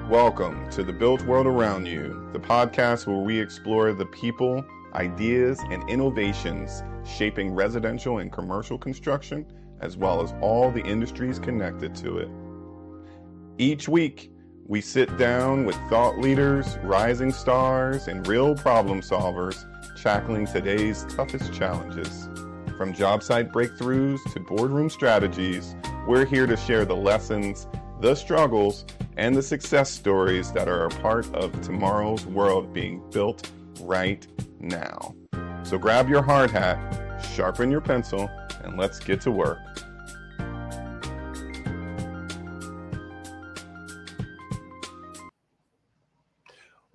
Welcome to The Built World Around You, the podcast where we explore the people, ideas, and innovations shaping residential and commercial construction, as well as all the industries connected to it. Each week, we sit down with thought leaders, rising stars, and real problem solvers tackling today's toughest challenges. From job site breakthroughs to boardroom strategies, we're here to share the lessons, the struggles, and the success stories that are a part of tomorrow's world being built right now. So grab your hard hat, sharpen your pencil, and let's get to work.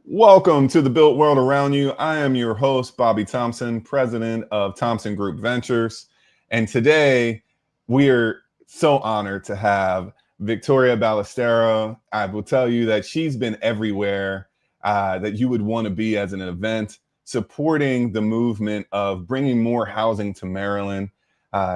Welcome to the Built World Around You. I am your host, Bobby Thompson, president of Thompson Group Ventures. And today we are so honored to have Victoria Ballestero. I will tell you that she's been everywhere that you would want to be as an event, supporting the movement of bringing more housing to Maryland.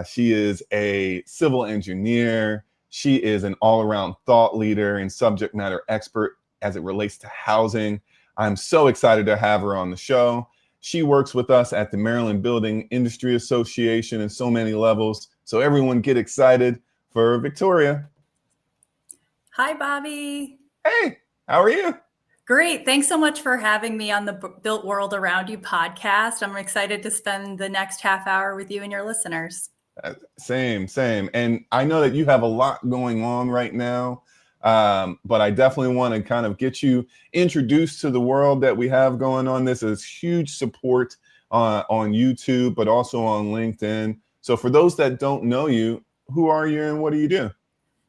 She is a civil engineer. She is an all-around thought leader and subject matter expert as it relates to housing. I'm so excited to have her on the show. She works with us at the Maryland Building Industry Association in so many levels. So everyone get excited for Victoria. Hi, Bobby. Hey, how are you? Great. Thanks so much for having me on the Built World Around You podcast. I'm excited to spend the next half hour with you and your listeners. Same. And I know that you have a lot going on right now, but I definitely want to kind of get you introduced to the world that we have going on. This is huge support on YouTube, but also on LinkedIn. So for those that don't know you, who are you and what do you do?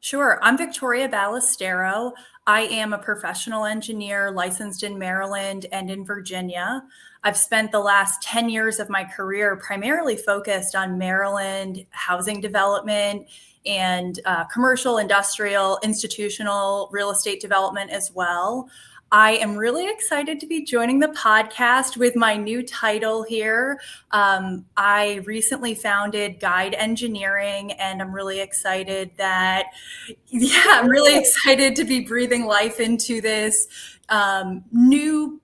Sure. I'm Victoria Ballestero. I am a professional engineer licensed in Maryland and in Virginia. I've spent the last 10 years of my career primarily focused on Maryland housing development and commercial, industrial, institutional real estate development as well. I am really excited to be joining the podcast with my new title here. I recently founded Guide Engineering, and I'm really excited to be breathing life into this new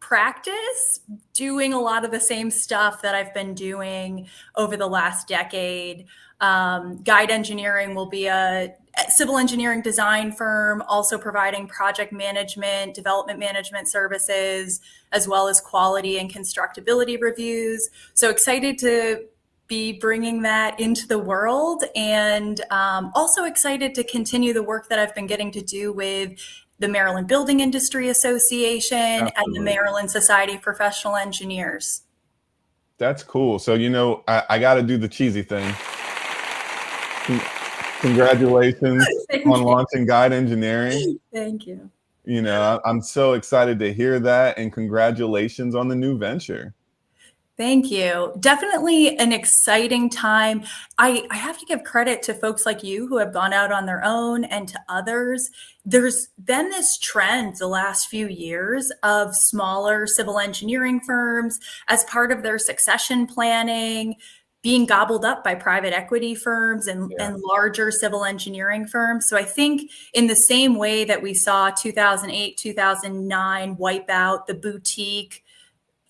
practice, doing a lot of the same stuff that I've been doing over the last decade. Guide Engineering will be a civil engineering design firm, also providing project management, development management services, as well as quality and constructability reviews. So excited to be bringing that into the world, and also excited to continue the work that I've been getting to do with the Maryland Building Industry Association Absolutely. And the Maryland Society of Professional Engineers. That's cool. So, I got to do the cheesy thing. Congratulations on launching Guide Engineering. Thank you. I'm so excited to hear that, and congratulations on the new venture. Thank you. Definitely an exciting time. I have to give credit to folks like you who have gone out on their own, and to others. There's been this trend the last few years of smaller civil engineering firms as part of their succession planning being gobbled up by private equity firms and larger civil engineering firms. So I think in the same way that we saw 2008, 2009 wipe out the boutique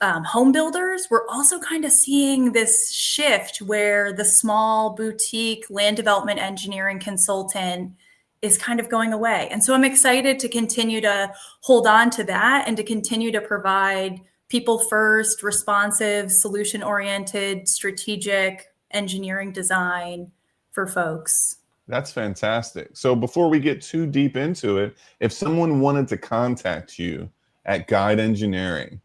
home builders, we're also kind of seeing this shift where the small boutique land development engineering consultant is kind of going away. And so I'm excited to continue to hold on to that and to continue to provide people first, responsive, solution-oriented, strategic engineering design for folks. That's fantastic. So before we get too deep into it, if someone wanted to contact you at Guide Engineering,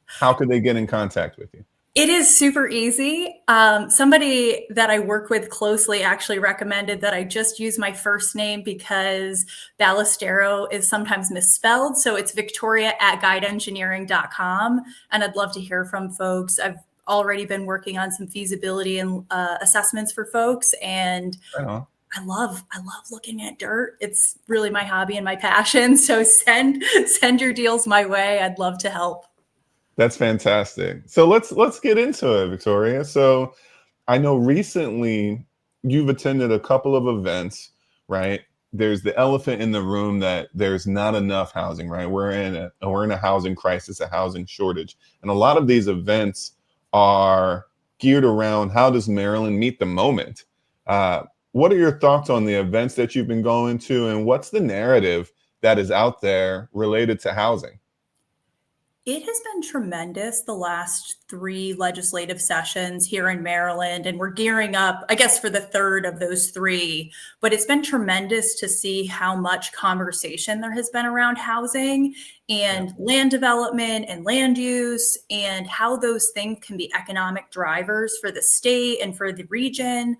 how could they get in contact with you? It is super easy. Somebody that I work with closely actually recommended that I just use my first name because Ballestero is sometimes misspelled. So it's victoria@guideengineering.com. And I'd love to hear from folks. I've already been working on some feasibility and assessments for folks. And I love looking at dirt. It's really my hobby and my passion. So send your deals my way. I'd love to help. That's fantastic. So let's get into it, Victoria. So I know recently you've attended a couple of events, right? there's the elephant in the room that there's not enough housing, right? We're in a housing crisis, a housing shortage. And a lot of these events are geared around how does Maryland meet the moment? What are your thoughts on the events that you've been going to, and what's the narrative that is out there related to housing? It has been tremendous the last 3 legislative sessions here in Maryland, and we're gearing up, I guess, for the third of those 3. But it's been tremendous to see how much conversation there has been around housing and land development and land use, and how those things can be economic drivers for the state and for the region.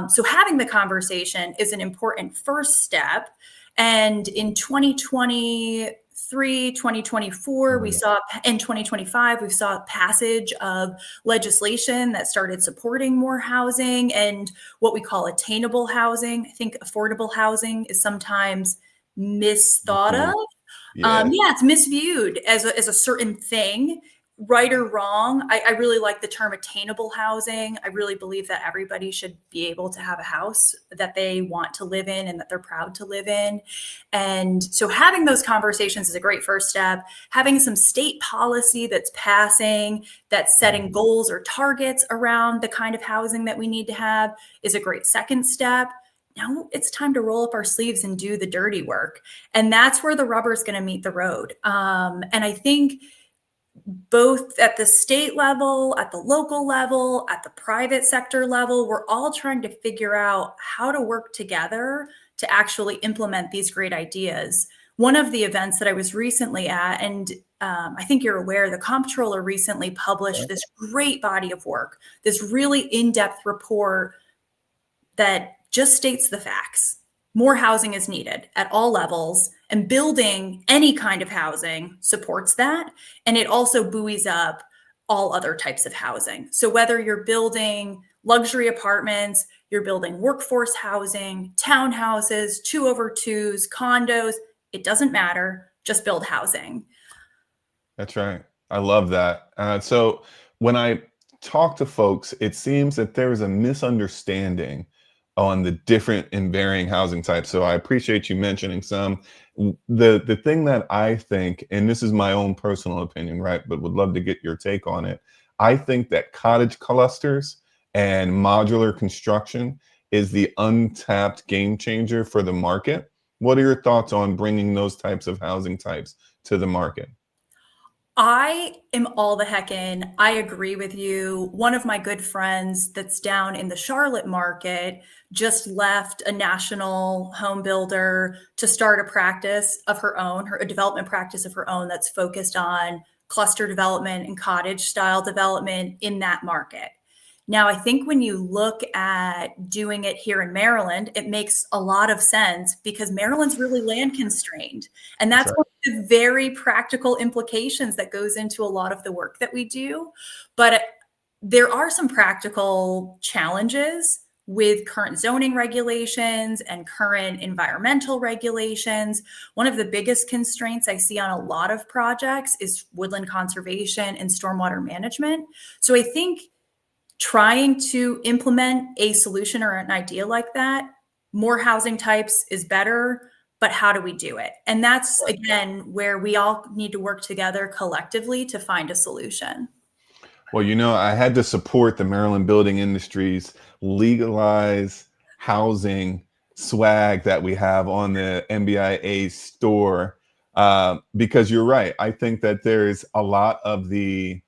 So having the conversation is an important first step. And in 2023, 2024, we saw, in 2025, we saw passage of legislation that started supporting more housing and what we call attainable housing. I think affordable housing is sometimes misthought of. Yeah. Yeah, it's misviewed as a certain thing, right or wrong. I really like the term attainable housing. I really believe that everybody should be able to have a house that they want to live in and that they're proud to live in. And so having those conversations is a great first step. Having some state policy that's passing, that's setting goals or targets around the kind of housing that we need to have is a great second step. Now it's time to roll up our sleeves and do the dirty work. And that's where the rubber is going to meet the road. And I think both at the state level, at the local level, at the private sector level, we're all trying to figure out how to work together to actually implement these great ideas. One of the events that I was recently at, and I think you're aware, the comptroller recently published this great body of work, this really in-depth report that just states the facts. More housing is needed at all levels, and building any kind of housing supports that. And it also buoys up all other types of housing. So whether you're building luxury apartments, you're building workforce housing, townhouses, 2-over-2s, condos, it doesn't matter. Just build housing. That's right. I love that. So when I talk to folks, it seems that there is a misunderstanding on the different and varying housing types. So I appreciate you mentioning some. The thing that I think, and this is my own personal opinion, right, but would love to get your take on it. I think that cottage clusters and modular construction is the untapped game changer for the market. What are your thoughts on bringing those types of housing types to the market? I am all the heck in. I agree with you. One of my good friends that's down in the Charlotte market just left a national home builder to start a practice of her own, a development practice of her own that's focused on cluster development and cottage style development in that market. Now, I think when you look at doing it here in Maryland, it makes a lot of sense because Maryland's really land constrained. And That's that's right. one of the very practical implications that goes into a lot of the work that we do. But there are some practical challenges with current zoning regulations and current environmental regulations. One of the biggest constraints I see on a lot of projects is woodland conservation and stormwater management. So I think trying to implement a solution or an idea like that, more housing types is better, but how do we do it? And that's, again, where we all need to work together collectively to find a solution. Well, I had to support the Maryland building industry's legalize housing swag that we have on the MBIA store, because you're right. I think that there's a lot of the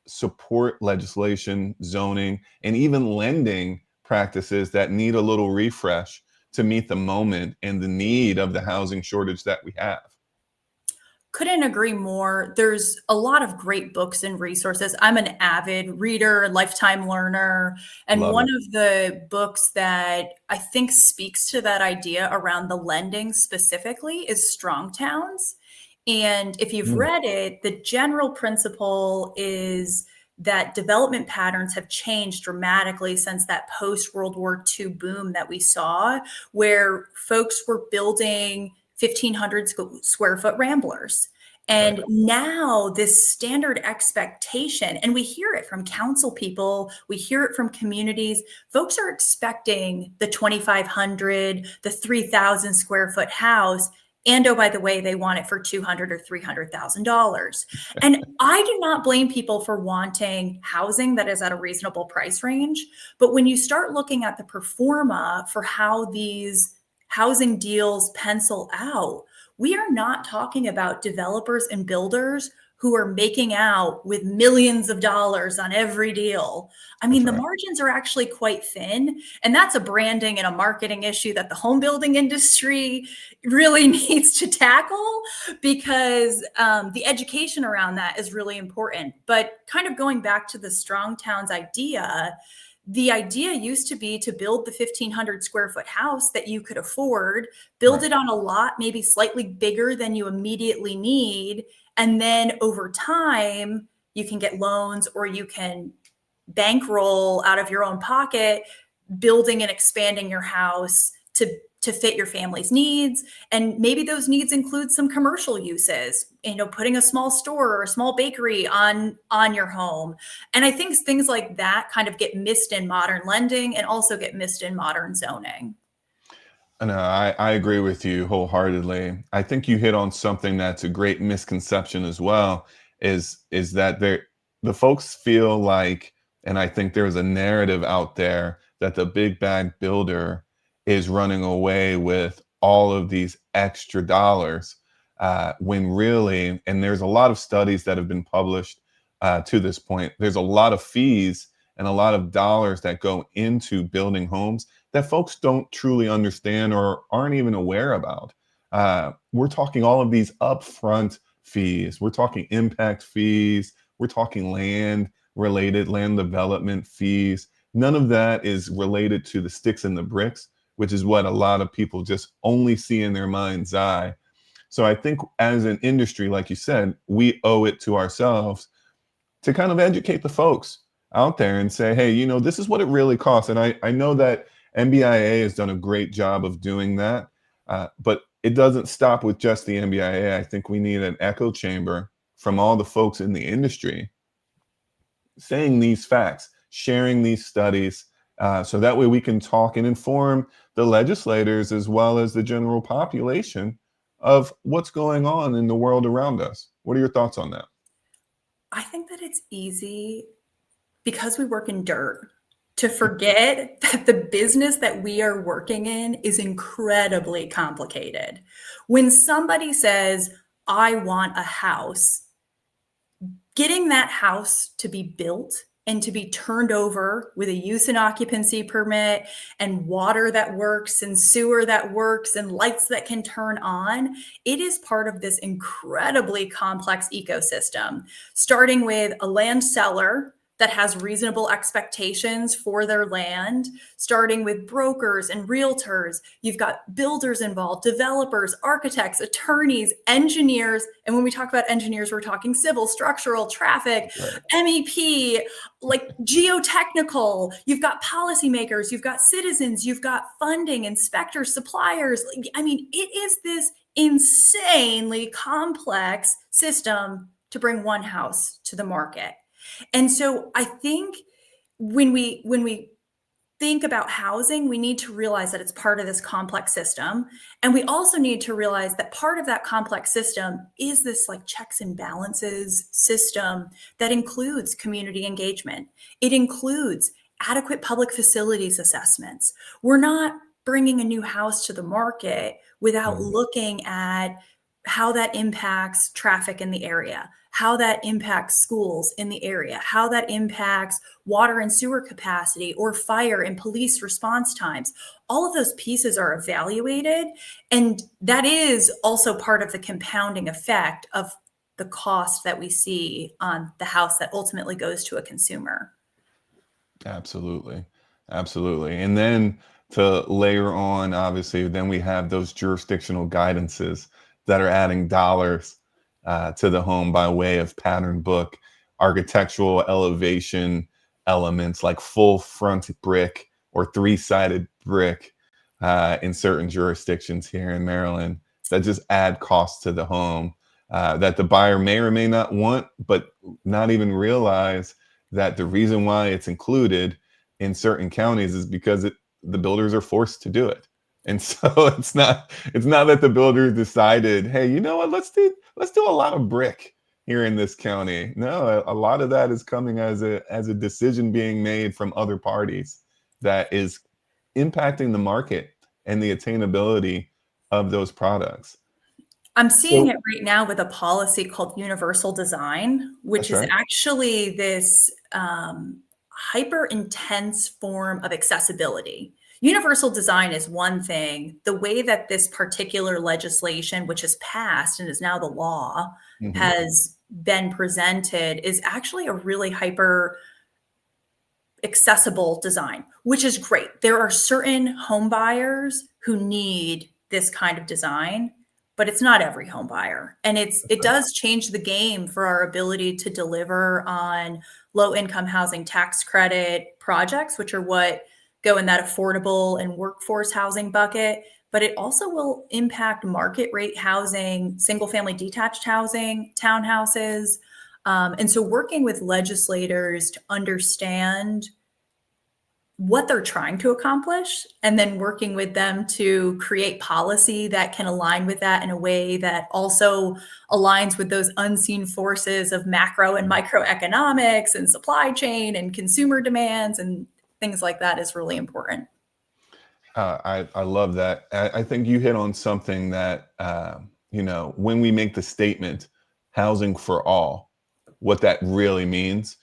support legislation, zoning, and even lending practices that need a little refresh to meet the moment and the need of the housing shortage that we have. Couldn't agree more. There's a lot of great books and resources. I'm an avid reader, lifetime learner. And Love one it. of the books that I think speaks to that idea around the lending specifically is Strong Towns. And if you've Mm. read it, the general principle is that development patterns have changed dramatically since that post World War II boom that we saw, where folks were building 1,500 square foot ramblers. Right. And now this standard expectation, and we hear it from council people, we hear it from communities, folks are expecting the 2,500, the 3,000 square foot house. And oh, by the way, they want it for $200,000 or $300,000. And I do not blame people for wanting housing that is at a reasonable price range. But when you start looking at the pro forma for how these housing deals pencil out, we are not talking about developers and builders who are making out with millions of dollars on every deal. I That's mean, the right. margins are actually quite thin. And that's a branding and a marketing issue that the home building industry really needs to tackle, because the education around that is really important. But kind of going back to the strong towns idea, the idea used to be to build the 1,500 square foot house that you could afford, build Right. it on a lot maybe slightly bigger than you immediately need. And then over time, you can get loans or you can bankroll out of your own pocket, building and expanding your house to fit your family's needs. And maybe those needs include some commercial uses, putting a small store or a small bakery on your home. And I think things like that kind of get missed in modern lending and also get missed in modern zoning. No, I agree with you wholeheartedly. I think you hit on something that's a great misconception as well, is that the folks feel like, and I think there's a narrative out there that the big bad builder is running away with all of these extra dollars, when really, and there's a lot of studies that have been published to this point, there's a lot of fees and a lot of dollars that go into building homes that folks don't truly understand or aren't even aware about. We're talking all of these upfront fees. We're talking impact fees. We're talking land development fees. None of that is related to the sticks and the bricks, which is what a lot of people just only see in their mind's eye. So I think as an industry, like you said, we owe it to ourselves to kind of educate the folks out there and say, hey, this is what it really costs. And I know that MBIA has done a great job of doing that, but it doesn't stop with just the MBIA. I think we need an echo chamber from all the folks in the industry saying these facts, sharing these studies, so that way we can talk and inform the legislators as well as the general population of what's going on in the world around us. What are your thoughts on that? I think that it's easy, because we work in dirt, to forget that the business that we are working in is incredibly complicated. When somebody says, I want a house, getting that house to be built and to be turned over with a use and occupancy permit and water that works and sewer that works and lights that can turn on, it is part of this incredibly complex ecosystem, starting with a land seller that has reasonable expectations for their land, starting with brokers and realtors. You've got builders involved, developers, architects, attorneys, engineers. And when we talk about engineers, we're talking civil, structural, traffic, Right. MEP, like geotechnical. You've got policymakers, you've got citizens, you've got funding, inspectors, suppliers. I mean, it is this insanely complex system to bring one house to the market. And so I think when we think about housing, we need to realize that it's part of this complex system. And we also need to realize that part of that complex system is this like checks and balances system that includes community engagement. It includes adequate public facilities assessments. We're not bringing a new house to the market without Mhm. looking at how that impacts traffic in the area, how that impacts schools in the area, how that impacts water and sewer capacity or fire and police response times. All of those pieces are evaluated. And that is also part of the compounding effect of the cost that we see on the house that ultimately goes to a consumer. Absolutely. Absolutely. And then to layer on, obviously, then we have those jurisdictional guidances that are adding dollars to the home by way of pattern book, architectural elevation elements like full front brick or three-sided brick in certain jurisdictions here in Maryland that just add costs to the home. that the buyer may or may not want, but not even realize that the reason why it's included in certain counties is because the builders are forced to do it. And so it's not that the builder decided, hey, you know what, let's do a lot of brick here in this county. No, a lot of that is coming as a decision being made from other parties that is impacting the market and the attainability of those products. I'm seeing So it right now with a policy called universal design, which that's is right. actually this hyper intense form of accessibility. Universal design is one thing. The way that this particular legislation, which has passed and is now the law, Hmm. has been presented is actually a really hyper accessible design, which is great. There are certain home buyers who need this kind of design, but it's not every home buyer. And it does change the game for our ability to deliver on low income housing tax credit projects, which are what go in that affordable and workforce housing bucket. But it also will impact market rate housing, single family detached housing, townhouses. And so working with legislators to understand what they're trying to accomplish and then working with them to create policy that can align with that in a way that also aligns with those unseen forces of macro and microeconomics and supply chain and consumer demands and things like that is really important. I love that. I think you hit on something that when we make the statement "housing for all," what that really means.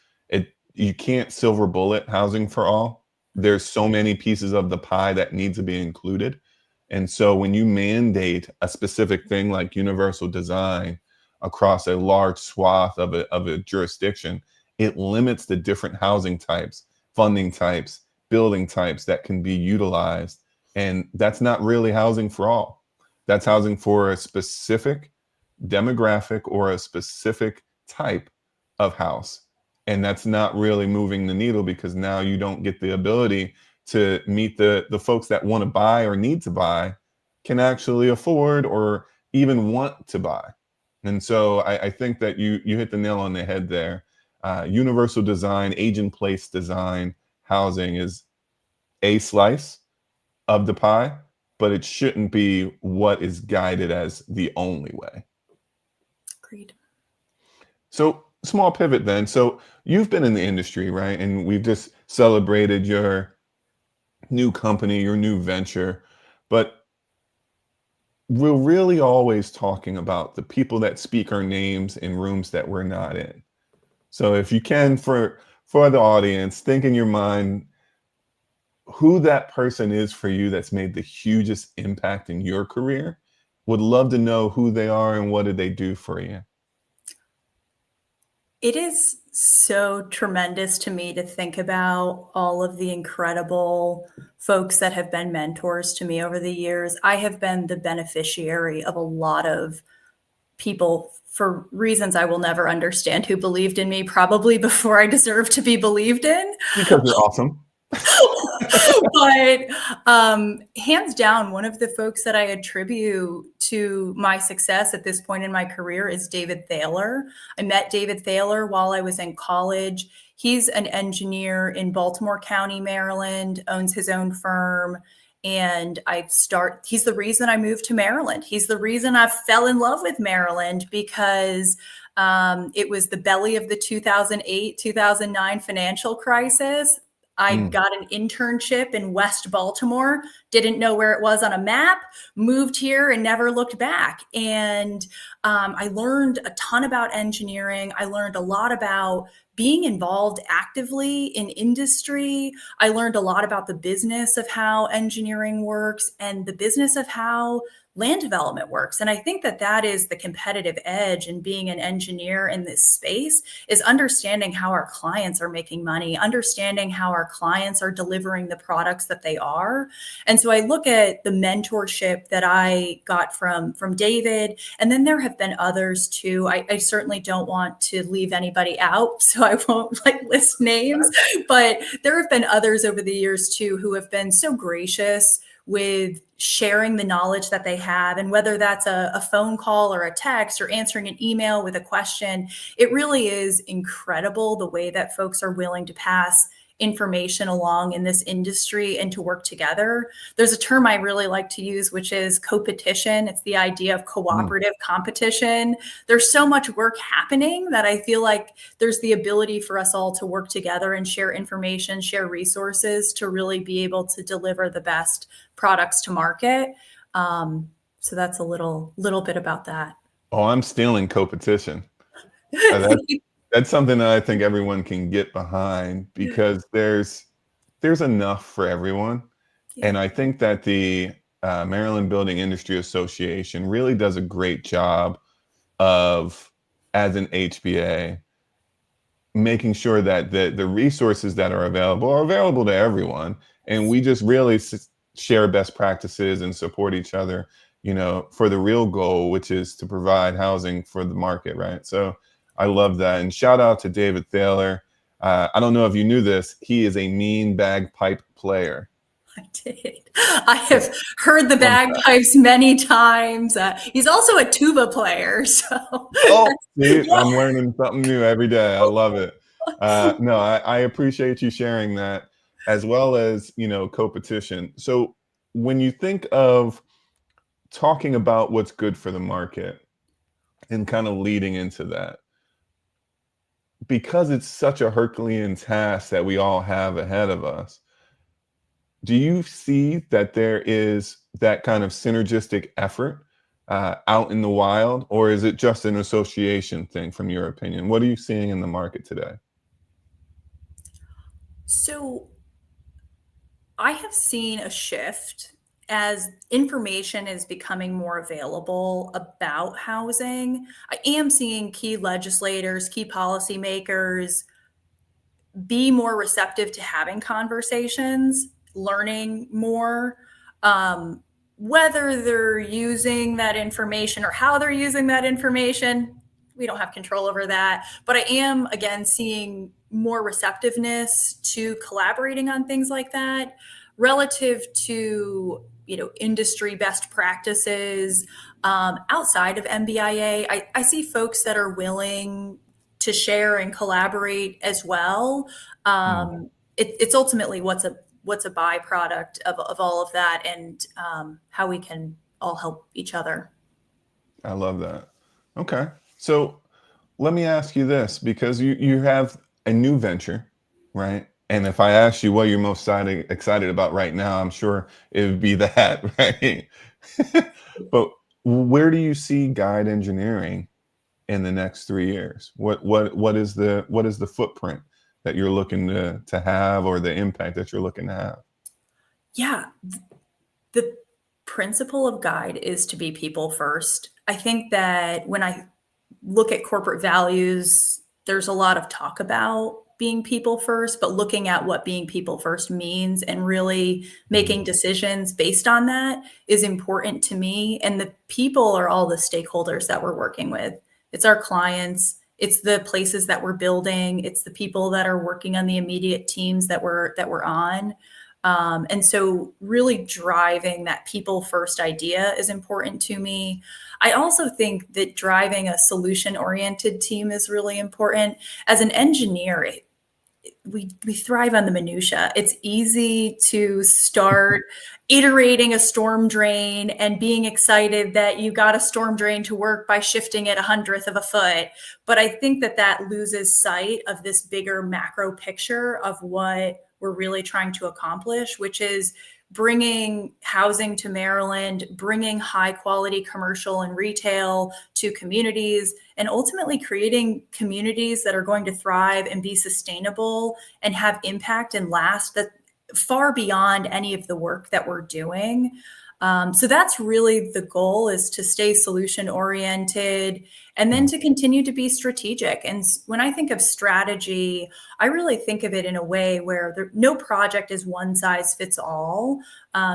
You can't silver bullet housing for all. There's so many pieces of the pie that need to be included, and so when you mandate a specific thing like universal design across a large swath of a jurisdiction, it limits the different housing types, funding types, building types that can be utilized. And that's not really housing for all. That's housing for a specific demographic or a specific type of house. And that's not really moving the needle because now you don't get the ability to meet the folks that want to buy or need to buy, can actually afford or even want to buy. And so I think that you hit the nail on the head there. Universal design, age in place design, housing is a slice of the pie, but it shouldn't be what is guided as the only way. Agreed. So, small pivot then. So, you've been in the industry, right? And we've just celebrated your new company, your new venture, but we're really always talking about the people that speak our names in rooms that we're not in. So, if you can, for the audience, think in your mind who that person is for you that's made the hugest impact in your career. Would love to know who they are and what did they do for you. It is so tremendous to me to think about all of the incredible folks that have been mentors to me over the years. I have been the beneficiary of a lot of people for reasons I will never understand who believed in me probably before I deserved to be believed in. Because you're awesome. But hands down, one of the folks that I attribute to my success at this point in my career is David Thaler. I met David Thaler while I was in college. He's an engineer in Baltimore County, Maryland, owns his own firm. And he's the reason I moved to Maryland. He's the reason I fell in love with Maryland because it was the belly of the 2008, 2009 financial crisis. I Mm. got an internship in West Baltimore, didn't know where it was on a map, moved here and never looked back. And I learned a ton about engineering. I learned a lot about being involved actively in industry. I learned a lot about the business of how engineering works and the business of how land development works. And I think that that is the competitive edge in being an engineer in this space is understanding how our clients are making money, understanding how our clients are delivering the products that they are. And so I look at the mentorship that I got from David, and then there have been others too. I certainly don't want to leave anybody out, so I won't list names, but there have been others over the years too who have been so gracious with sharing the knowledge that they have. And whether that's a phone call or a text or answering an email with a question, it really is incredible the way that folks are willing to pass information along in this industry and to work together. There's a term I really like to use, which is co-petition. It's the idea of cooperative competition. There's so much work happening that I feel like there's the ability for us all to work together and share information, share resources to really be able to deliver the best products to market. So that's a little bit about that. Oh, I'm stealing co-petition. That's that's something that I think everyone can get behind because there's enough for everyone. Yeah. And I think that the Maryland Building Industry Association really does a great job of, as an HBA, making sure that the resources that are available to everyone. And we just really share best practices and support each other, for the real goal, which is to provide housing for the market, right? So I love that. And shout out to David Thaler. I don't know if you knew this. He is a mean bagpipe player. I did. I have heard the bagpipes many times. He's also a tuba player. So Oh, see, I'm learning something new every day. I love it. No, I appreciate you sharing that, as well as, co-petition. So when you think of talking about what's good for the market and kind of leading into that, because it's such a Herculean task that we all have ahead of us, do you see that there is that kind of synergistic effort out in the wild, or is it just an association thing from your opinion? What are you seeing in the market today? So I have seen a shift as information is becoming more available about housing. I am seeing key legislators, key policymakers be more receptive to having conversations, learning more. Whether they're using that information or how they're using that information, we don't have control over that. But I am, again, seeing more receptiveness to collaborating on things like that relative to industry best practices outside of MBIA. I see folks that are willing to share and collaborate as well. It's ultimately what's a byproduct of all of that, and how we can all help each other. I love that. Okay. So let me ask you this, because you have a new venture, right? And if I ask you what you're most excited about right now, I'm sure it would be that, right? But where do you see guide engineering in the next 3 years? What is the footprint that you're looking to have, or the impact that you're looking to have? Yeah, the principle of guide is to be people first. I think that when I look at corporate values, there's a lot of talk about being people first, but looking at what being people first means and really making decisions based on that is important to me. And the people are all the stakeholders that we're working with. It's our clients, it's the places that we're building, it's the people that are working on the immediate teams that we're on. And so really driving that people first idea is important to me. I also think that driving a solution oriented team is really important. As an engineer, we thrive on the minutia. It's easy to start iterating a storm drain and being excited that you got a storm drain to work by shifting it 1/100th of a foot. But I think that loses sight of this bigger macro picture of what we're really trying to accomplish, which is bringing housing to Maryland, bringing high quality commercial and retail to communities, and ultimately creating communities that are going to thrive and be sustainable and have impact and last that far beyond any of the work that we're doing. So that's really the goal, is to stay solution oriented and then to continue to be strategic. And when I think of strategy, I really think of it in a way where no project is one size fits all.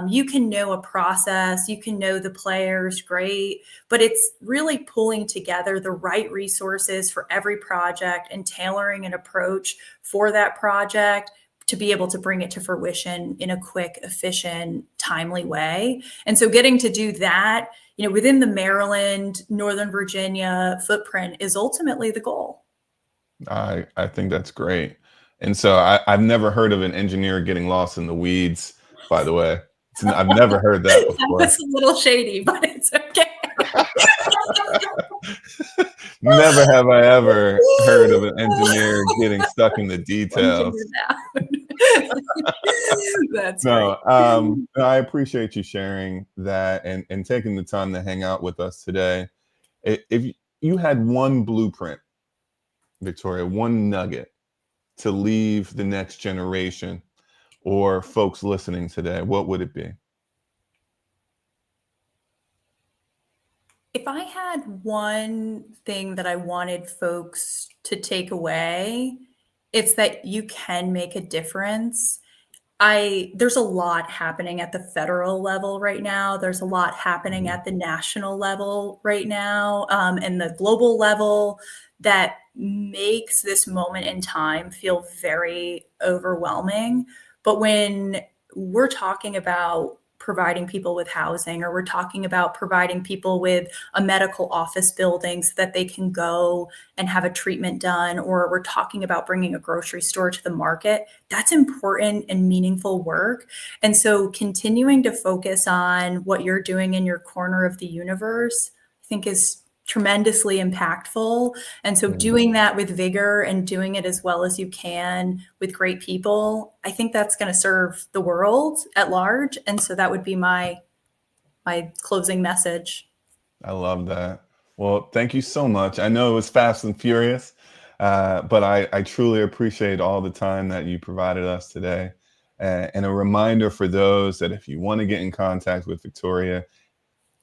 You can know a process, you can know the players, great, but it's really pulling together the right resources for every project and tailoring an approach for that project, to be able to bring it to fruition in a quick, efficient, timely way. And so getting to do that, within the Maryland, Northern Virginia footprint is ultimately the goal. I think that's great. And so I've never heard of an engineer getting lost in the weeds, by the way. I've never heard that That before. was a little shady, but it's okay. Never have I ever heard of an engineer getting stuck in the details. That's No, great. I appreciate you sharing that and taking the time to hang out with us today. If you had one blueprint, Victoria, one nugget to leave the next generation or folks listening today, what would it be? If I had one thing that I wanted folks to take away, it's that you can make a difference. There's a lot happening at the federal level right now. There's a lot happening Mhm. at the national level right now, and the global level that makes this moment in time feel very overwhelming. But when we're talking about providing people with housing, or we're talking about providing people with a medical office building so that they can go and have a treatment done, or we're talking about bringing a grocery store to the market, that's important and meaningful work. And so continuing to focus on what you're doing in your corner of the universe, I think is tremendously impactful. And so Mhm. doing that with vigor and doing it as well as you can with great people, I think that's going to serve the world at large. And so that would be my closing message. I love that. Well, thank you so much. I know it was fast and furious, but I truly appreciate all the time that you provided us today. And a reminder for those that if you want to get in contact with Victoria,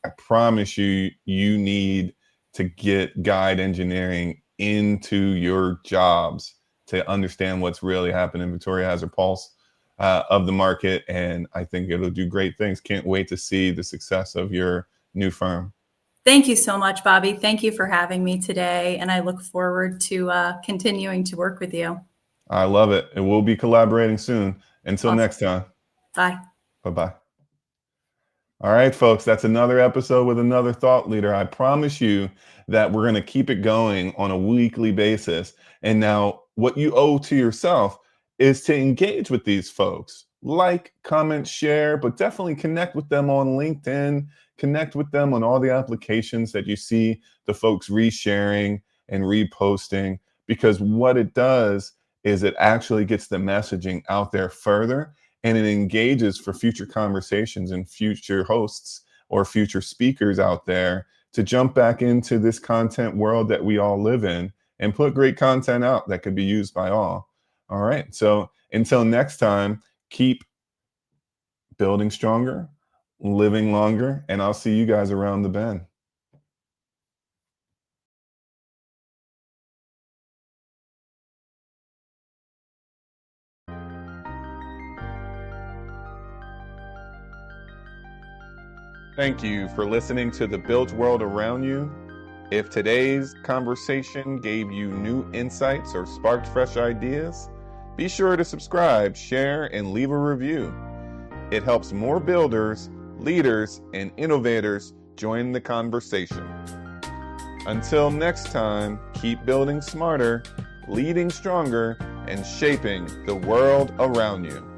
I promise you, you need to get guide engineering into your jobs to understand what's really happening. Victoria has her pulse of the market, and I think it'll do great things. Can't wait to see the success of your new firm. Thank you so much, Bobby. Thank you for having me today. And I look forward to continuing to work with you. I love it. And we'll be collaborating soon. Until Awesome. next time, Bye. bye bye. All right, folks, that's another episode with another thought leader. I promise you that we're going to keep it going on a weekly basis. And now, what you owe to yourself is to engage with these folks. Like, comment, share, but definitely connect with them on LinkedIn, connect with them on all the applications that you see the folks resharing and reposting, because what it does is it actually gets the messaging out there further, and it engages for future conversations and future hosts or future speakers out there to jump back into this content world that we all live in and put great content out that could be used by all. All right. So until next time, keep building stronger, living longer, and I'll see you guys around the bend. Thank you for listening to The Built World Around You. If today's conversation gave you new insights or sparked fresh ideas, be sure to subscribe, share, and leave a review. It helps more builders, leaders, and innovators join the conversation. Until next time, keep building smarter, leading stronger, and shaping the world around you.